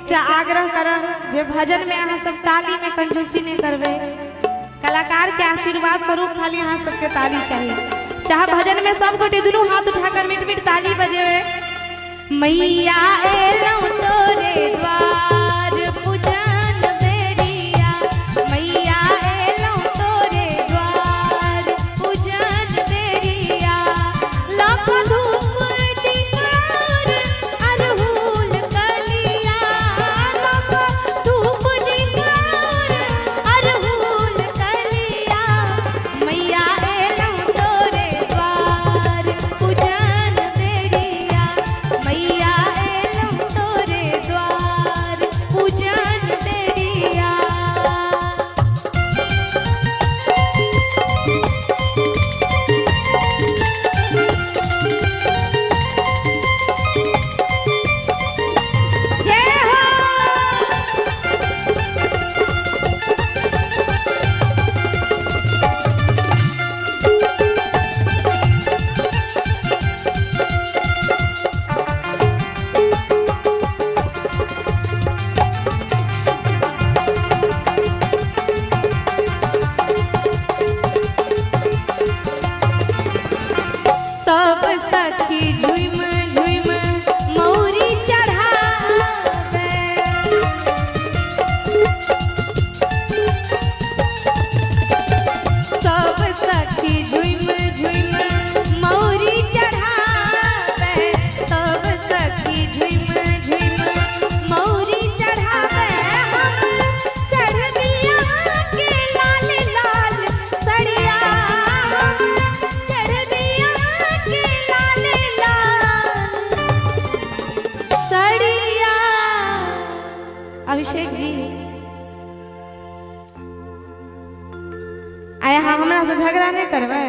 एकटा आग्रह करब जे भजन में अहाँ सब ताली में कंजूसी नहीं करबे। कलाकार के आशीर्वाद स्वरूप खाली अहाँ सबके ताली चाहिए। चाहे भजन में सब गोटे दोनों हाथ उठाकर मीठ मीठ ताली बजेबे। मैया एलौ तोरे द्वार पूजन बेरिया, मैया एलौ तोरे द्वार पूजन बेरिया। लाख धूप दीपार अरहुल कलिया, लाख धूप दीपार अरहुल कलिया। मैया एलौ तोरे द्वार पूजन बेरिया, मैया एलौ तोरे द्वार पूजन बेरिया। जय हो। सब सखी झुम झुम मौरी चढ़ावे, सब सखी झुम झुम मौरी चढ़ावे, सब सखी झुम झुम मौरी चढ़ावे। हम चढ़ दिया के लाल लाल सड़िया, हम चढ़ दिया के लाल लाल सड़िया। अभिषेक जी आया हमरा से झगड़ा नहीं करबै।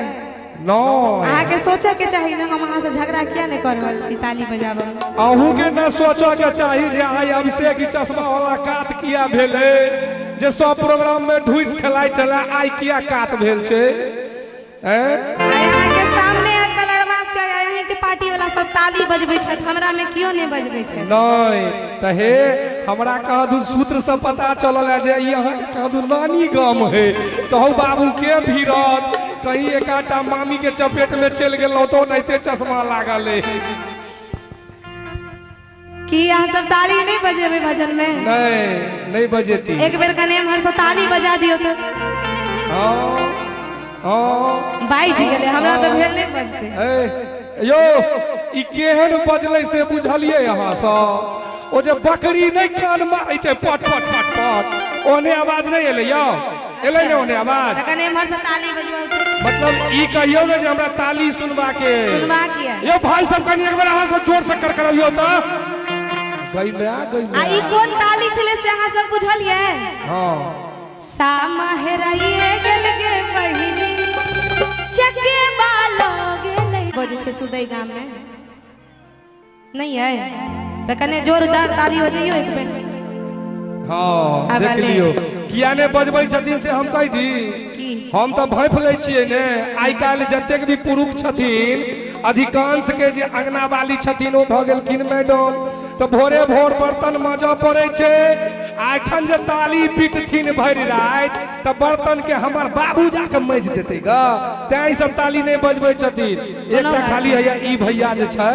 नो अहाँ के सोचे के चाहिए ना, हम अहाँ से झगड़ा किया नहीं कर रहल छी ताली बजाबे। अहू के न सोचो के चाही जे आई अभिषेक चश्मा वाला काट किया भेले, जे सब प्रोग्राम में ढुइस खेलाइ चला आई किया काट भेल छे। अहाँ के सामने कलरबाक चाहिए। अहीं के पार्टी वाला सब ताली बजबै छै, हमरा में क्यों नहीं बजबै छै? नहीं त हे हमरा कहदू सूत्र से पता चलल है जे यहाँ कहदू नानी गाम है। कहू बाबू के भीरत कहीं एकाटा मामी के चपेट में चल गेलौ तो नैते चश्मा लागल है। कि अहाँ सब ताली नहीं बजेबै भजन में? नहीं बजेती। एक बेर कने हमर से ताली बजा दियो तो। बाइज गेले, हमरा तो भेल नहीं बजते। यो ई केहन बजलै से बुझलिए यहाँ स ओ जे बकरी नहीं कान मारै छै पट पट पट पट, ओने आवाज नहीं एले यो, एले ने ओने आवाज। त कने हमर से ताली बजबै मतलब ई कहियो ने जे हमरा ताली सुनबा के किया। यो भाई सब कनी एक बार अहाँ सब जोर से करबियो त गई ले आ गई। आ ई कोन ताली छले से अहाँ सब बुझलिए? हां सामा हेराइए गेल गे बहिनी चके बालो गेलै बजे छै सुदै गाम में नहीं है। त कने जोरदार ताली हो जइयो एक बेर। हां देख लियो किया ने बजबै छथिन से हम कहि दी। हम तो भैंफ लै छियै ने। आइ काल्हि जतेक भी पुरुष छथिन अधिकांश के जे अंगना वाली छथिन ओ भ गेलखिन मैडम, तो भोरे भोर बर्तन मांजऽ पड़े छै। एखन जे ताली पीटथिन भरि राति त बर्तन के हमर बाबू जाके मांजि देतै ग, तें सब ताली नहीं बजबै छथिन। एकटा खाली है ई भैया जे छै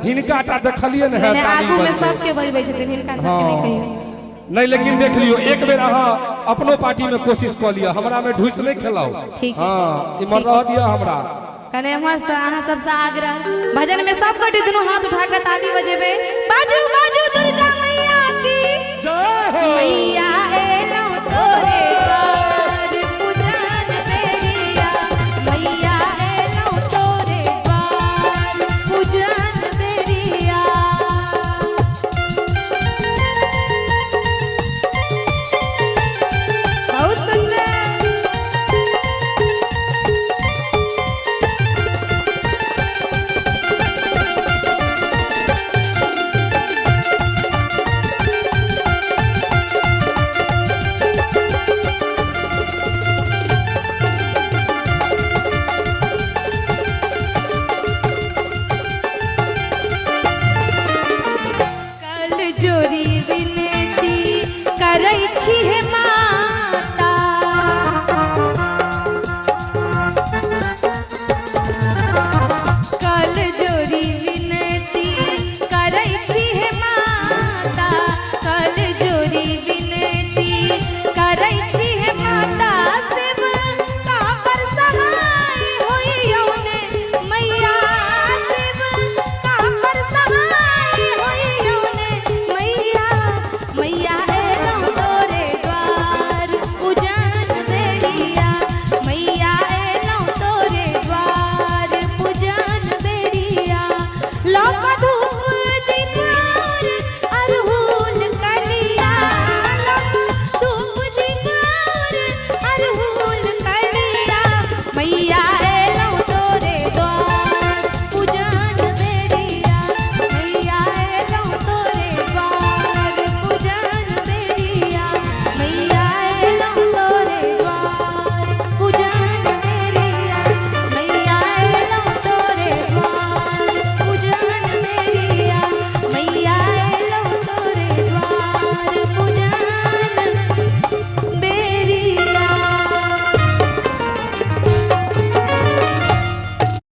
हिनका टा देखलिए ने है ताली आगू में सबके बजबै छथिन, हिनका सबके नहीं कहियो। नहीं लेकिन देख लियो एक बेर अहाँ अपनो पार्टी में कोशिश कर लिया, हमरा में ढुस नहीं खेलाओ। हाँ इमर रह दिया हमरा कने हमर से अहाँ सब से आग्रह भजन में सब गोटे दोनों हाथ उठा के ताली बजेबे। बाजू बाजू